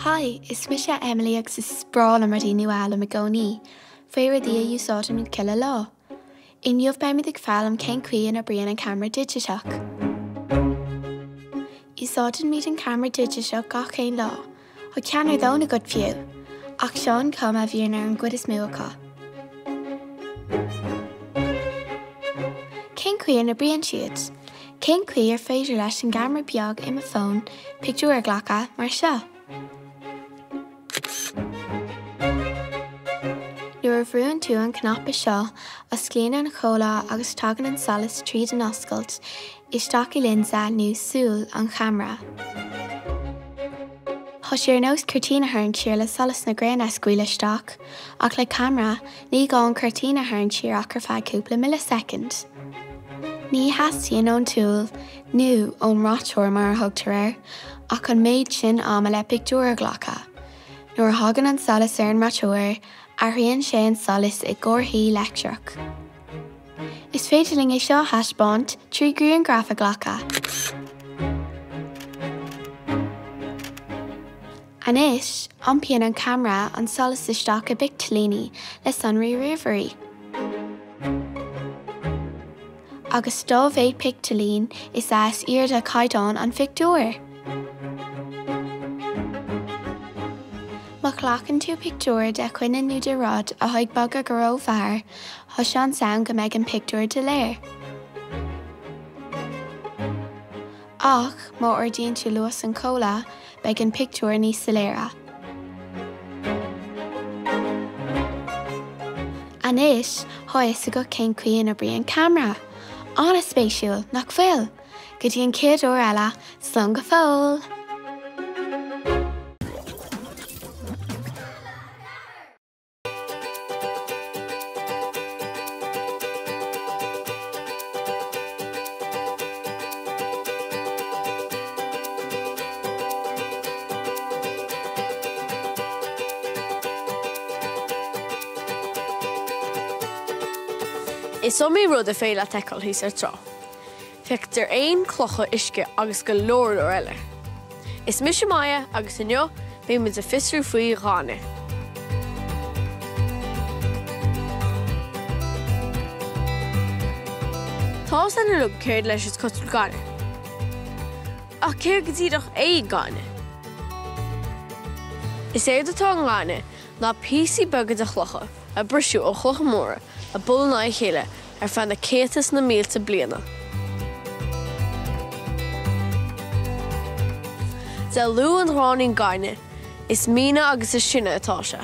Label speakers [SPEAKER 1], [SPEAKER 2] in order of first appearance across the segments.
[SPEAKER 1] Hi, is mi sé Emily agus is spráil am radí nuáil am a gcónaí. Féir a dia you sought am kill a law. In you've by me the fallum ken queen a brian and camera digitalk. You sought in meeting camera digitalk gach ein law. O can I down a good few. Ach Sean come a vierner and good as milka. Ken queen a brian sheet. Ken queer fader lash and camera biog in my phone, picture a glacka, marsha. Nuair bhrúan tú an cnap seo a scléan an chola agus tagan an salas tríd an oscailt isteach I linsa nó súil an chamra. Tá sé ar nós curtína thurn siar le salas na gréine scuile isteach, ach le camra ní gá an curtína thurn siar ach ar feadh cúpla millisecond. Ní hastíon ón túil nó ón ráiteoir mar a thugtar air, ach an méid sin ama le pictiúr ghlacha. Nuair hagan an salas ar an ráiteoir, Arian Shane Solis I Gorhi Lecturach. Is féidirling I seo hasbont trí grúan graphic glacha. An ish, ompian an camera an Solis isteach a big tlíní le sunrí riverí. Agus dómh éid pictalín is as iard a caidán an fictúir. Machlachan tú pictúir de chuine nó de rod a haig bag a goró bhar, tho sean sound go meid an pictúir de léir. Ach, má ordíonn tú luas an cola, beag an pictúir níos sa léire. An ish, tho is a go cén cuian a brí an camera. An a spéisiúil nach bhfuil, go dtí an céad ó eile, slung go fóil.
[SPEAKER 2] Is mí rud a féile teáil hís ar trá. Feictar aon clocha isce agus go leor ó eile. Is mis maia agus inneo bé muid a fisrú faoi gáine. Tá san na lug céir leis is cotul gáine. Ach céir go dtíadach é gáine. Is éir atá an gáine ná písaí bagad a chlocha a brisú ó chlocha móra a bul na chéile ar fan na cétas na mílte bliana. De lú an ránaín gáine is mína agus is sinne atá se.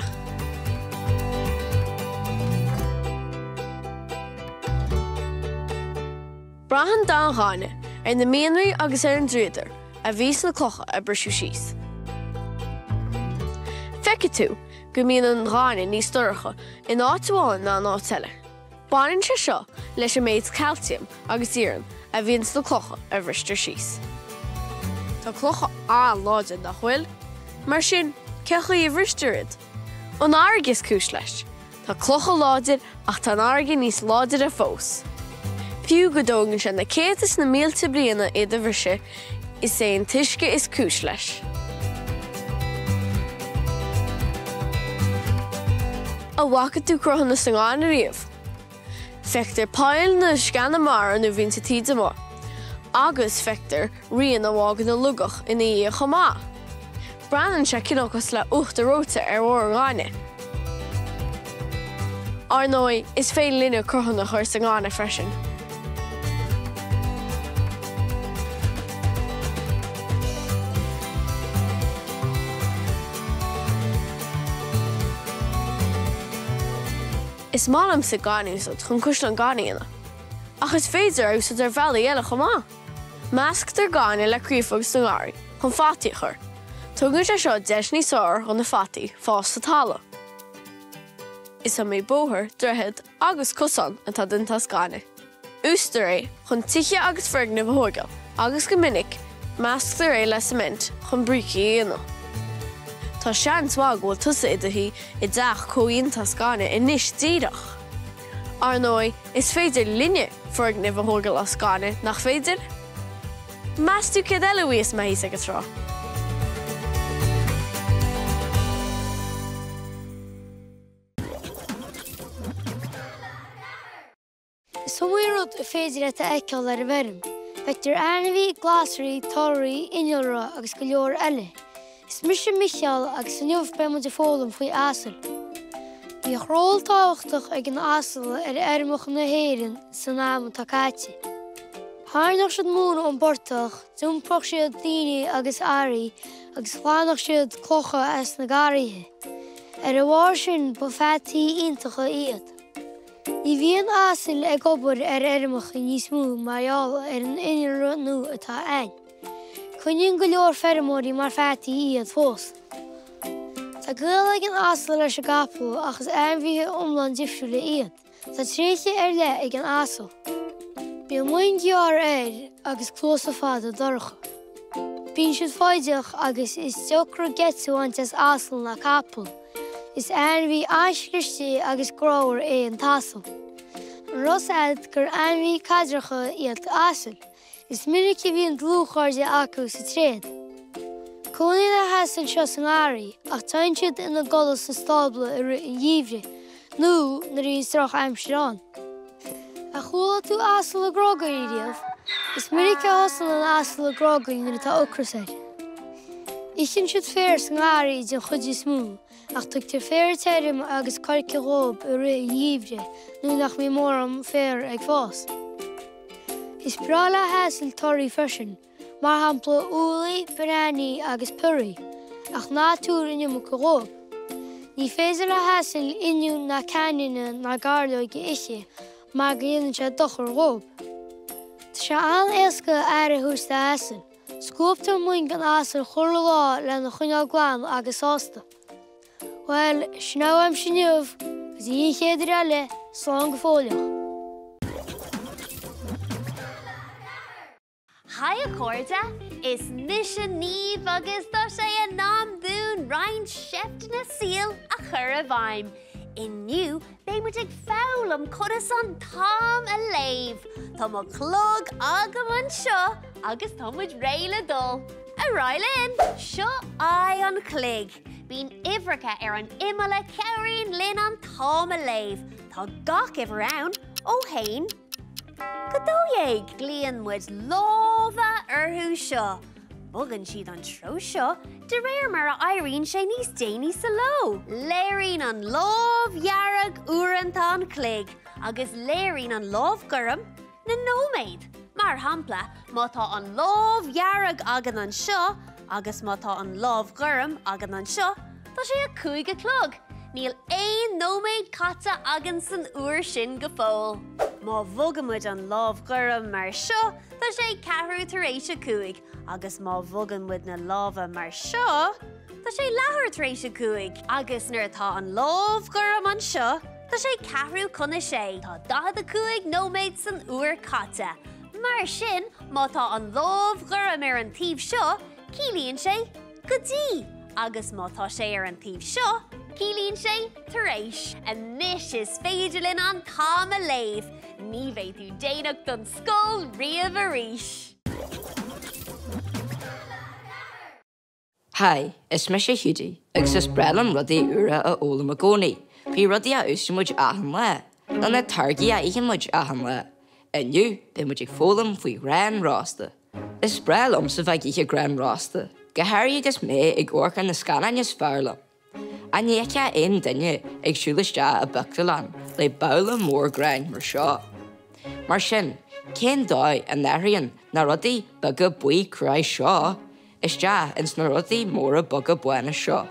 [SPEAKER 2] Brahan dá gáine ar na míonraí agus ar an dríodar a bhís na clocha a brisú síos. Feice tú go míon an gáine níos dúracha in áitúáin ná an áiteile. Báinn se seo leis a méid calcium agus íran a bhíonn na clocha a bhristar síos. Tá clocha an láide nach bhfuil, mar sin cecha í bhristarid. An áirg is cúis leis. Tá clocha láidir ach tá áirg níos láidir a fós. Fiú go dógan sin na cétas na mílte bliana iad a bhrise is é an tuisce is cúis leis. A bhacha tú cruthanna sa gáin a riamh. Feictar páil na scanna mar nó bhíonn sa tíd amá. Agus feictar rian a bhágan na lugach ina í chamá. Breanann sé cinneachas le ucht a róta ar mhór gáine. Ar nói is féin linne cruthanna chuir sa gáine freisin. Is málam sa gáinúsad chun cúis an gáinaíana. Ach is féidir úsad ar bhealaí eile chamá. Measctar gáine le críomhagus na gáirí, chun fátaí chur. Tugann sé seo deis níos áir chun na fátaí fás sa tála. Is a mé bóthir, drehead agus cosan atá dintas gáine. Ústar é chun tiche agus fergna bhthógail, agus go minic measctar é le cement chun brící íana. Tá sean swag bhfuil tusa idahí I dteach comhaontas gáine inis díadach. Ar nói, is féidir linne fergna bhthógail as gáine nach féidir? Meas tú céad eile uíos maithís ag a trá.
[SPEAKER 3] Sumúrút féidir a eiceáil ar bherm. Feictar anmhí, glasraí, toirí, innealra agus go leor eile. Is mise Michael agus san jobh be muid a fólam faoi asal. Bhí chról táhachtach ag an asal ar airmach na héireann san am takáte. Tharnach siad múna an bortach, dúmprach siad daoine agus airí agus chláánach siad clocha as na gairíthe. Ar a bhár sin ba feadtaí iontacha iad. Ní bhíon asal ag obair ar airmach níos mú maiall ar an innealra nó atá ain. Cuinnn go leor fermóirí mar feadtaí iad fós. Tá gael ag an asal leis a gapú agus anmhíthe iomlán difriúla iad. Tá tréithe ar le ag an asal. Bhí muin gear agus clós a FHADA dorcha. Bhíonn siad fáideach agus is deocra getú antas asal na capal. Is anmhí aiscirtí agus gráir an tasal. An rosáid gur anmhí cadracha iad asal. Is minic bhíon dlúchárde acu sa tréad. Cúnaí na hasan seo san áirí ach táin siad ina golas sa stábla ar an dhíomhre nó na rí strach Amsterdam. A chúla tú asal a grágaí riamh, is minic a hosan an asal a grágaí na tá ocrasaid. Icinn siad fér san áirí den chuidí smú, ach tugtar fér teirim agus carce rób ar an dhíomhre nó nach mí mórm fér ag fás. Is brála hasil toirí freisin, mar hampla úlaí, bananaí agus puirí, ach ná túr inniu go rób. Ní féidir a hasil inniu na canine na garlóig ishe, mar ghéann sé dochar rób. Tá sé an éasca ar a thuas de hasil. Scóptar muin gan asal chur lá le na chuineál gláán agus ásta. Well, snáim sinniuh, gus íon chéidir eile slán go fóliach.
[SPEAKER 4] Hiya Corda, is Misha Neve agus do sé a nám dún rein shept na seal a chur a bhaim. Inniu, bé muid ag fálam codas an tám a léimh. Tá mo clog agam an seo agus tá muid réile dul. A Rylin, seo ai an clig. Bín ivracha ar an imala ceirín lin an tám a léimh. Tá gach ivraun ó hain. Godóéig glíon muid lámha arthú seo. Bogan siad an tro seo, de réir mar a airíonn sé níos déanaí sa ló. Léiríonn an lámhhearrag uaireanta an clig, agus léiríonn an lámhgurm na NÓIMÉAD. Mar hampla, má tá an lámhhearrag agan an seo, agus má tá an lámhgurm agan an seo, tá sé a 5 clog. Níl éon NÓIMÉAD caite agan san uair sin go fóil. Má bhogamid an lámhgurm mar seo, tá sé 4 tar éis a 5, agus má bhogamid na lámha mar seo, tá sé 4 tar éis a 5, agus nuair tá an lámhgurm an seo, tá sé 4 conna sé. Tá 15 NÓIMÉAD san uair caite. Mar sin, má tá an lámhgurm ar an taobh seo, cílíonn sé go dtí, agus má tá sé ar an taobh seo, cílíonn sé tar éis. Anois is féidir linn an tám a léimh. Ní bheith tú déanaach don scóil riamh a ríis.
[SPEAKER 5] Hi, is me sé Húdi, agus is brelam rudaí ura a ólam a gcónaí. Bhí rudaí a úsmuid ahan le, na na targaí a igemuid ahan le. Inniu, be muid ag fólam faoi gran rásta. Is brelam sa bheith ihe gran rásta. Gathairí is mé ag orcan na scanainis fearlam. Anéice aon duine ag siúlaiste a Buchtalan le bála mór grain mar seo. Mar sin, cén dóid a nairíonn na rudaí bugad buí crai seo, is deach ins na rudaí móra bugad buena seo.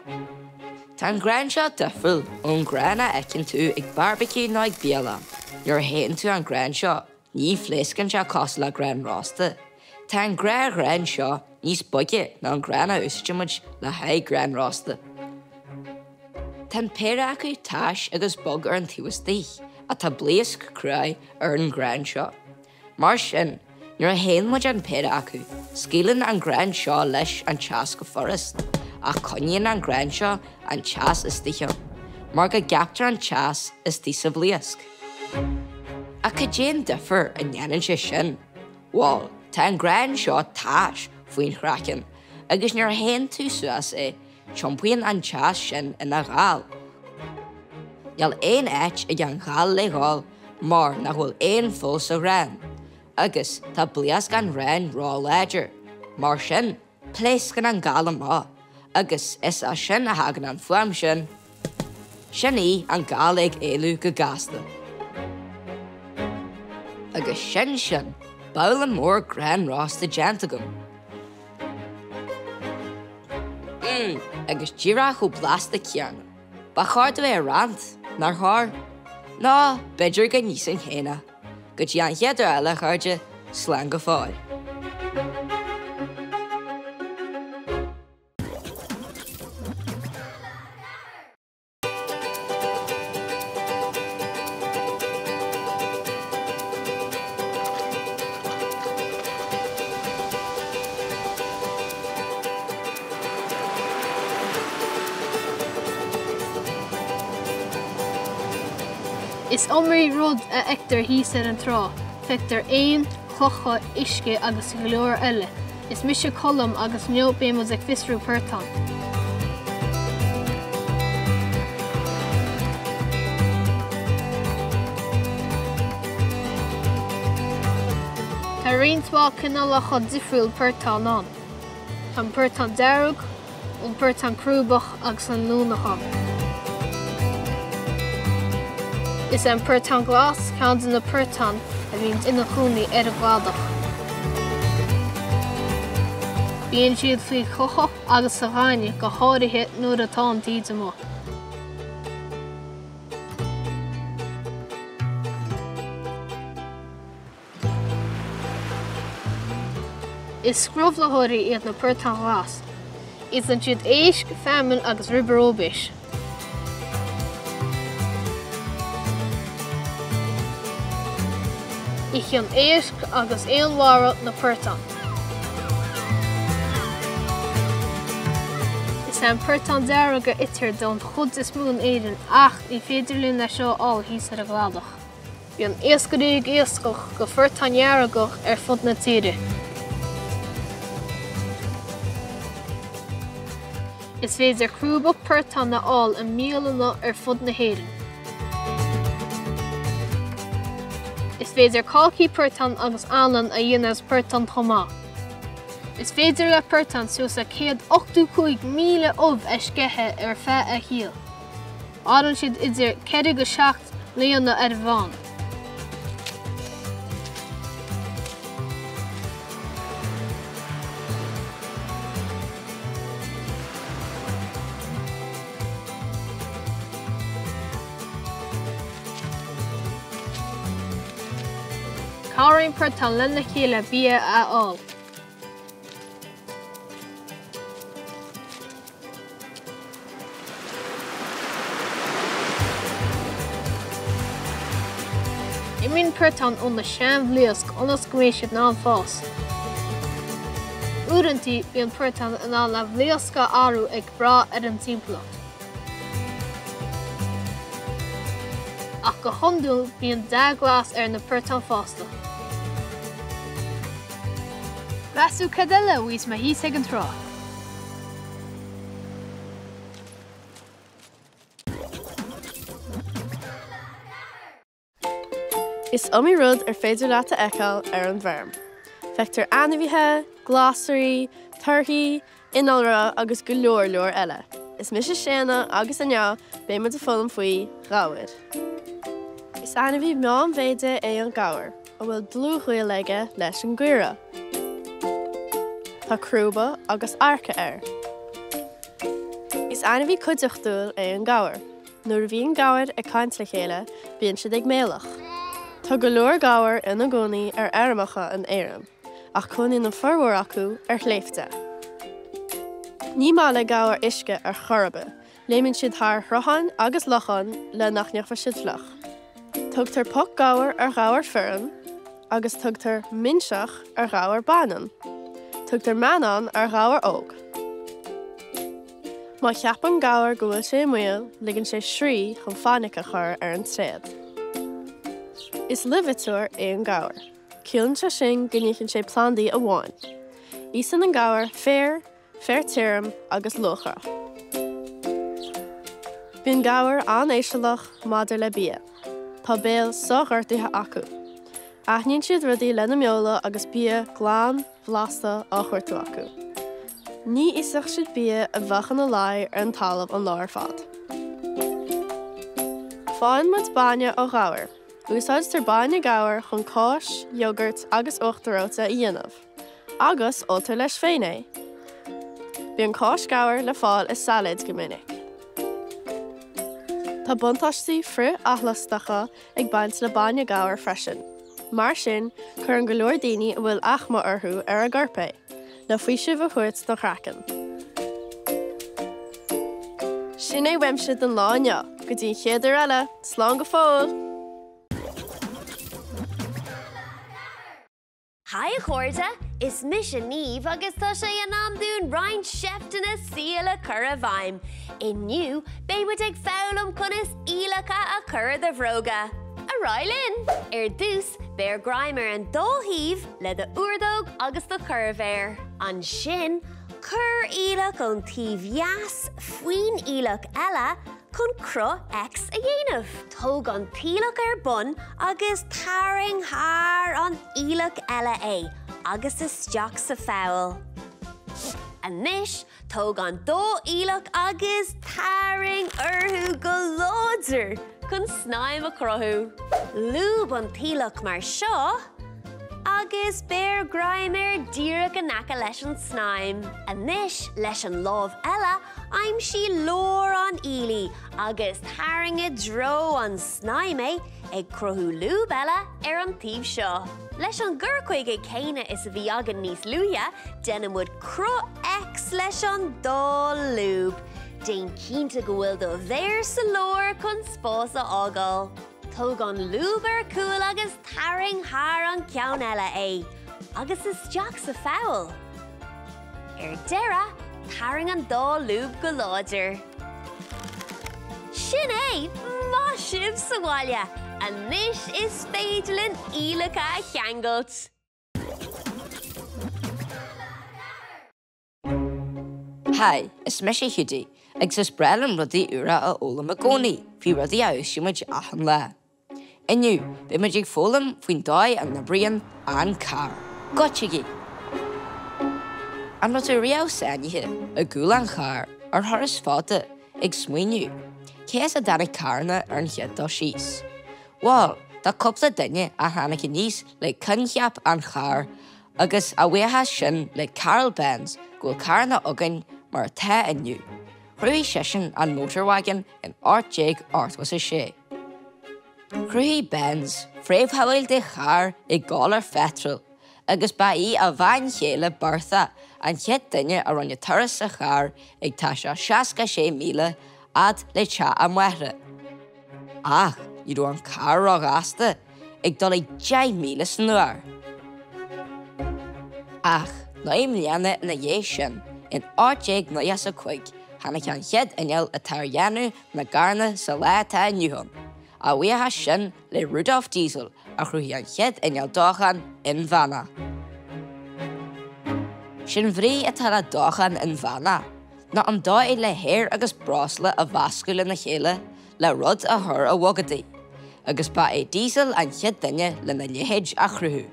[SPEAKER 5] Tá an grain seo difriúil ón grainna ecinn tú ag barbecue nó ag bíalam. Nuair héann tú an grain seo, ní phléascann se cos le grain rásta. Tá an grain seo níos buige ná an grainna úsaistemuid le haid grain rásta. Tá péire acu táis agus bug ar an thuastaí, a tá bléasc crai ar an grain seo. Mar sin, nuair a héanmuid an péire acu, scílann an grain seo leis an teas go forrast, a coinníonn an grain seo an teas is tío, mar go gceaptar an teas is tí sa bléasc. A go déan difar a ngeanann sé sin. Well, tá an grain seo táis faoin chracan, agus nuair a héann tú suas é, chompaíonn an teas sin ina gháil. Neall éon éit ag an gháil le gháil mar nach bhfuil éon fós a ran, agus tá blias gan ran rá léidir, mar sin pléscan an gala má, agus is a sin a hagan an fuam sin, sinní an gala ag éilú go gasda. Agus sin, bail an mór gran rás de gentagum. Agus díra chu blasta ceanna. Ba cháird bheith rant, nar thar. Ná, beidir go níos an chéine, go dtí an chéidir eile chuirde slán go fáil.
[SPEAKER 6] Is omraí rud a ectar híos an trá, feictar éon chlocha isce agus go leor eile. Is mise colm agus meo bémas ag fisrú puirtán. Tá rionntá cinálach difriúil puirtán an. Tá puirtán dearg, an puirtán crúbach agus an lúnachán. Is an puirtán glas ceann na puirtán a bhíonn ina chúnaí ar a bhádach. Bíonn siad faoi chocha agus sa bhaine go háirithe nuair atá an tíide mo. Is scrobhlathirí iad na puirtán glas. Is an siad éisc, feamin agus riberóbis. Ich an éisc agus éon mhara na puirtán. Is an puirtán dearga itir don chud is mún éidir ach í féidirlinn na seo all híos ar a gladach. Bhí an éascarí éascach go puirtán dearagach ar fud na tíre. Is féidir crúbach puirtán na all an míleanna ar fud na héireann. Is féidir cálcaí puirtán agus anlan a dhéanamh puirtán chomá. Is féidir le puirtán suas a 185,000 obh a scethe ar feadh a shial. Árann siad idir 47 líonna ar bhán. Cáiríonn puirtán lena chéile bia a all. Imíonn puirtán ón na sean bhliosc ionas go mbeidh siad ná fós. Uaireantí bhíonn puirtán in ann le bhliosca áru ag brá ar an timpeallacht. Ach go hiondúil bíonn 10 glas ar na puirtán fásta. Lasú cadile bhuaís ma híos ag an trá.
[SPEAKER 2] Is omí rud ar féidir leat a eiceáil ar an bharm. Feictar ainmhithe, glásarí, torthaí, inálra agus go leor eile. Is mise séna agus anneá bé mu a fólam faoi gáir. Is ainmhí meán bhéide é an gáir, ó bhfuil blúchuil leige leis an gcuire. Tá crúba agus arca air. Is ainmhí cuideachtúil é an gáir. Nuair a bhíon gáir ag caint le chéile, bíonn siad ag méalach. Tá go leor gáir ina gcónaí ar airmacha an éireann, ach chunaí na formhór acu ar chléifte. Ní mála gáir isce ar chorbe, léimeann siad thar throchan agus lochan le nach neamh siad flach. Tugtar poc gáir ar gáir fearan, agus tugtar minseach ar gáir banan. Tugtar meanán ar gáir óg. Má cheapan gáir go bhfuil sé muil, ligann sé srí chun fánacha chur ar an tréad. Is liviúir é an gáir. Cialann se sin gníchann sé plandaí a bháin. Ísan an gáir fér tírim agus locha. Bhíonn gáir an éisialach maidir le bia. Tá béal sóghirtaithe acu. Aithníonn siad rudaí lena meola agus bia glán, bhlasta á chuirtú acu. Ní isteach siad bia a bhachan na láir ar an talamh an láir fad. Fáin muid baine ó gabhar. Úsáid tar baine gabhar chun cóis, iogurt agus uachtaróta i dhéanamh. Agus ótar leis féin é. Bí an cóis gabhar le fáil is salad go minic. Tá buntáistí fri athlastacha ag baint le baine gabhar freisin. Mar sin, chur an go leor daoine a bhfuil achma orthú ar a gcorpa, na faoi sibh a chuirt do chracan. Sin é weimsiad an láinne, go dtí chéidir eile, slán go fóil!
[SPEAKER 4] Hi chuirte, is mission Níomh agus tá sé an amdún Ryan Shefton a síla cur a bhaim. Inniu, bé muid ag fálam conas ílacha a cur de bhróga. A Rylin, dús, bear grimer an dóhíh le de úrdóg agus do curvéir. An sin, cur ílach an tíomhheas faoin ílach eile chun cro ex a dhéanamh. Tóg an tílach ar bun agus tarring haar an ílach eile é, agus is steach sa fáil. Anis, tóg an dó ílach agus tarring orthú go láidir chun snáim a crothú. Lúb an tílach mar seo, agus bear grimer díreach an naca leis an snáim. Anis, leis an lámh eile, aim si lór an íli, agus tarring a dro an snáim é ag crothú lúb eile ar an tíomh seo. Leis an gurcuig ag céine is a bhí agan níos luúthe, déanam muid cro ex leis an dó lúb. Déan cínta go bhfuil do bhéir sa lór chun spósa ágáil. Tóg an lúb ar cúil agus tarring haar an ceann eile é, agus is teach sa fáil. Ar deire, tarring an dó lúb go láidir. Sin é, má sibh sa bhaile, anis is féidirlinn ílacha a cheangailt.
[SPEAKER 5] Hi, is me sé hiúdi, ag sus brelam rudaí ura a ólam a gcónaí, fi rudaí a úsisimuid achan le. Inniu, be muid ag fólam faoin dóid an na bríon an car. Gachigi. An rud a riamh sainithe a gúil an char ar thoras fáda ag smaoinniu. Cés a dana carna ar an chead dó síos. Well, tá coppla duine a tháinig níos le cyncheap an char agus a bhuatha sin le Carol Benz go carna agan mar tá inniu. Chruí sesin an motorwagon in Art was a sé. Chruí Benz, fréamhhail de char I gálar fetril, agus ba í a bhain chéile bartha an chead duine a ronne turas a char ag tá se 66,000 ad le tse a muire. Ach, idú an car a gasta ag dul ag 10,000 san nuair. Ach, naim lianna na dhé sin, in Art 95, hanna cean chead inneal a tar dhéanú na garna sa letá nniuhan. A bhuatha sin le Rudolph Diesel a chruthí an chead inneal dóchan in Vanna. Sin bhrí a tar a dóchan in Vanna, na an dó é le héir agus brásla a bhascúla na chéile le rud a thur a bhagadaí, agus ba é Diesel an chead duine le na léhéid a chruthú.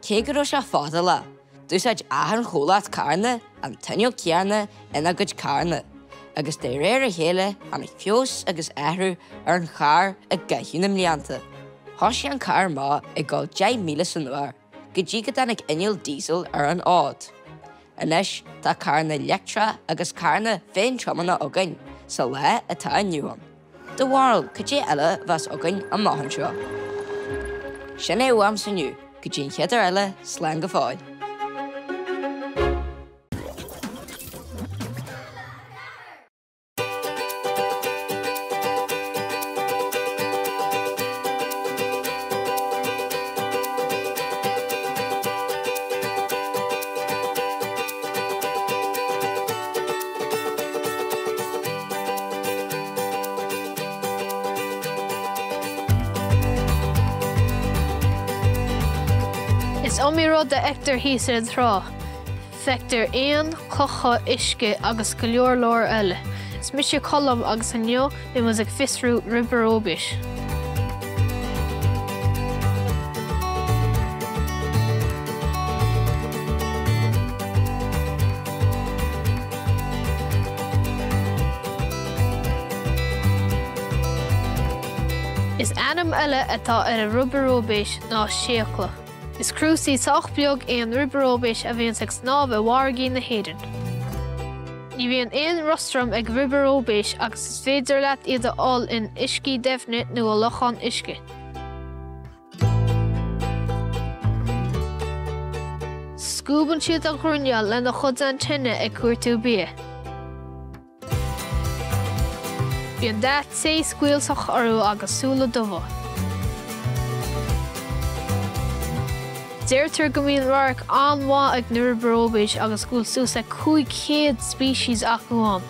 [SPEAKER 5] Cé go raibh se fáda le, dúsáid athar chólaat carna an tuineoh cearna ina gcuid carna, agus de réir a chéile an ag fios agus éithreú ar an char a gaithúna mblianta. Thás sé an car má ag gáil 10,000 san nuair, go dtí go danig inneal diesel ar an ád. Inis tá carna electra agus carna féin tromana agan sa le atá inniuhan. Do bhharil go dtí eile bheas agan an maithan seo. Sin é uam sanniu, go dtí cheadar eile slán go fáil.
[SPEAKER 6] Is omí rud de ectar hísa an thrá. Feictar aon cocha isce agus go leor lár eile. Is mis sé colm agus an neo, bí mas ag fisrú riberóbis. Is anam eile atá ar a rubaróbéis ná séacla. Is cruúsaí soch beag éon rubaróbéis a bhíonn ag snáb a bhargaí na héireann. Ní bhíonn éon rostrum ag rubaróbéis agus is féidir leat iad aáil in iscí defne nó a lochan isce. Scúban siad a ghruinneal le na chud an tinne ag cuairtú bia. Bhíonn dat sé scuilsach orú agus súla dubha. Deirtar go mbíonn rarach anmha ag na rubaróbéis agus gúil suas le 500 spísis acu am.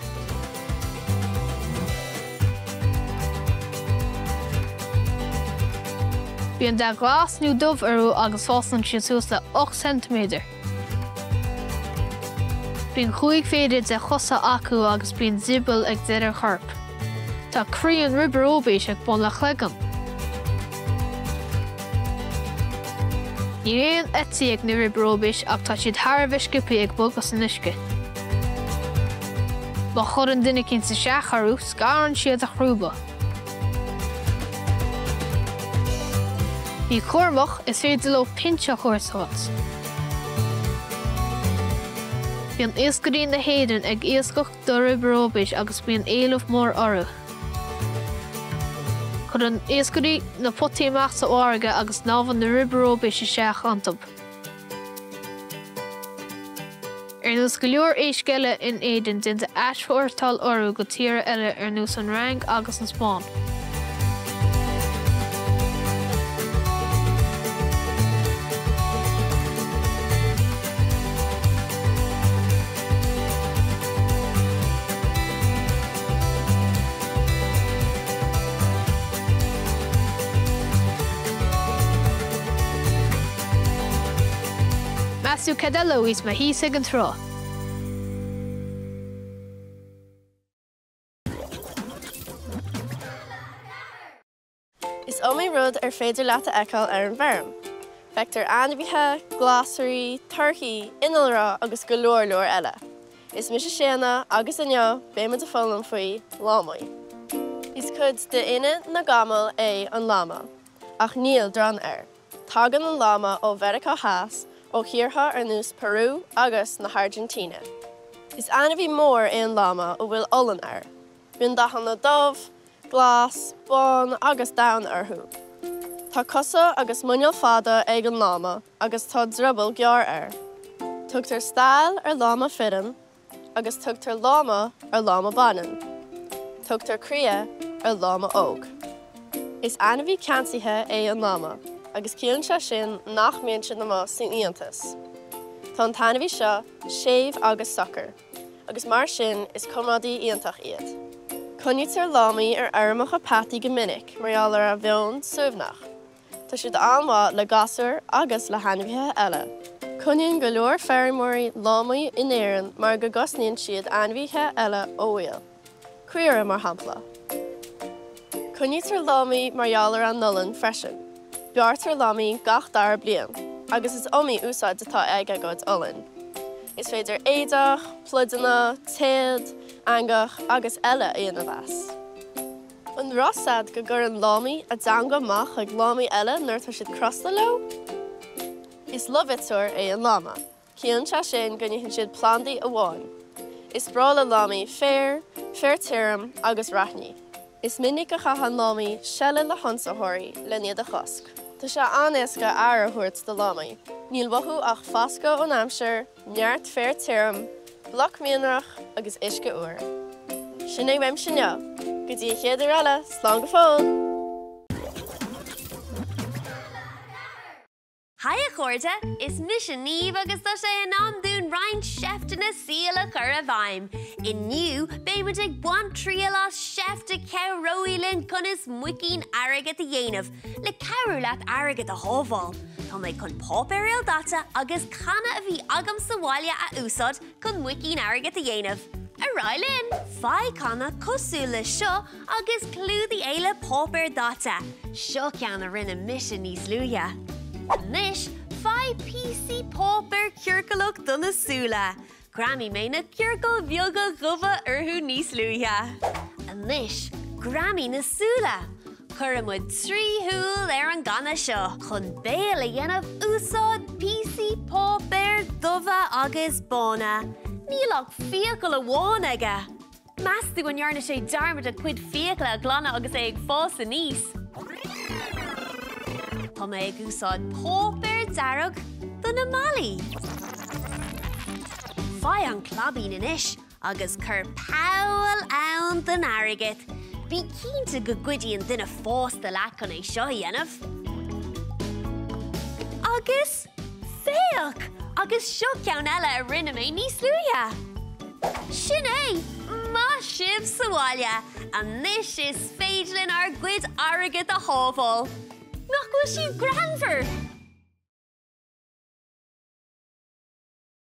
[SPEAKER 6] Bhíonn de glas nó dubh orú agus fásann siad suas le 8 cm. Bhíonn 5 féidir de chosa acu agus bíonn zibal ag deireadh charp. Tá críonn rubaróbéis ag bon le chleagam. Ní éon etí ag na rubaróbéis ach tá siad tharbh scipaí ag bogas an isce. Ba chur an duine cinn sa seacharú scarann siad a chrúba. Bhí cuarmach is féidir le pinse chuirsáit. Bhíonn iascarí na héireann ag iascach do rubaróbéis agus bíonn éileamh mór orthu. Chud an iascarí na potaí amach sa áirge agus nábhann na rubaróbéis is seach antab. Ar nús go leor éisceile in éideann dinta eismhórtal orthu go tíre eile ar nús an rang agus an spáin. Masú cadelo is ma híos ag an trá.
[SPEAKER 2] Is omí rud ar féidir leat a eicáil ar an bharm. Feictar ainmhithe, glásarí, turcaí, inalrá agus go leor eile. Is mis séana agus inneo béime a fólam faoi lámaí. Is cud de ine na gamal é an lama, ach níl dran air. Tágan an lama ó Verica Haas ó Chiartha ar nús Peru agus na Argentina. Is ainmhí mór é an lama ó bhfuil olan air. Bhíonn dachan na dómh, glas, bán agus dain orthú. Tá cosa agus muinneal fada ag an lama agus tá dribal gear air. Tugtar stáil ar lama fidan agus tugtar lama ar lama banan. Tugtar cria ar lama óg. Is ainmhí cansithe é an lama agus cíann se sin nach mbíonn siad na sin íontas. Tá an tainmhí seo séimh agus soccer, agus mar sin is comádaí íontach iad. Conítar lámaí ar airmach a patí go minic marall ar a bheonn suamhnach. Tá siad anmha le gasúr agus le hainmhithe eile. Coníonn go leor fearimóirí lámaí in éireann mar go gosnaíonn siad ainmhithe eile ó bhfuil. Cuireadh mar hampla. Conítar lámaí marall ar an nullan freisin. Beartar lámaí gach dar blian, agus is omí úsáid atá ag agad olin. Is féidir éadach, pludanna, téad, angach agus eile aon a bheas. An rásad go gur an lámaí a danga mach ag lámaí eile nuair tá siad crosta leo? Is lovitzúir é an lama. Cíann se sin go nníonn siad plandaí a bháin. Is brála lámaí féir, tírim agus raithní. Is minic a chachan lámaí seile le honsathirí le niad a chosc. Tá se anéasca air a thuirt do lámaí. Níl wathú ach fasca ó Amsir, neart féir tírim, blach mianrach agus isce uair. Sin é bhaim sinneo, go dtí chéidir eile, slán go fóil!
[SPEAKER 4] Hiya Chorda, is mission Neve agus tá sé an amdún Ryan chefta na síla chur a bhaim. Inniu, bé mu ag buan tríala chefta cew roilin cunas muicín airgad a dhéanamh, le cewrúlaat airgad a hóbháil. Tá méid chun pópéirial data agus canna a bhí agam sa bhaile a úsad chun muicín airgad a dhéanamh. Arailin, fai canna cosúla seo agus clúdaí éile pópéir data. Seo ceanna rinne mission níos luúia. Nis, fai PC pópéir ciorcalach donna súla. Grammy mé na ciorcal bheoga gufa arthú níos luúia. Nis, Grammy na súla. churamid tríthúil an gana seo, chun béla dhéanamh úsáid písaí pópéir dubha agus bóna. Nílach fiacail amháin aige. Measú an dhearna sé darmad a cuid fiacail a glanna agus é ag fása níos. Tá mé ag úsáid pópéir darug don na malaí. Fai an clabín inis agus chur páil ann den airgid. Bhí cínta go gcuidíonn duine fásta leat chun é seo dhéanamh. Agus féach agus seo ceann eile a rinne mé níos luúthe. Sin é, má sibh sa bhaile, a níos is féidirlinn ar gcuid airgid a hábháil. Nach bhfuil siad granmhar.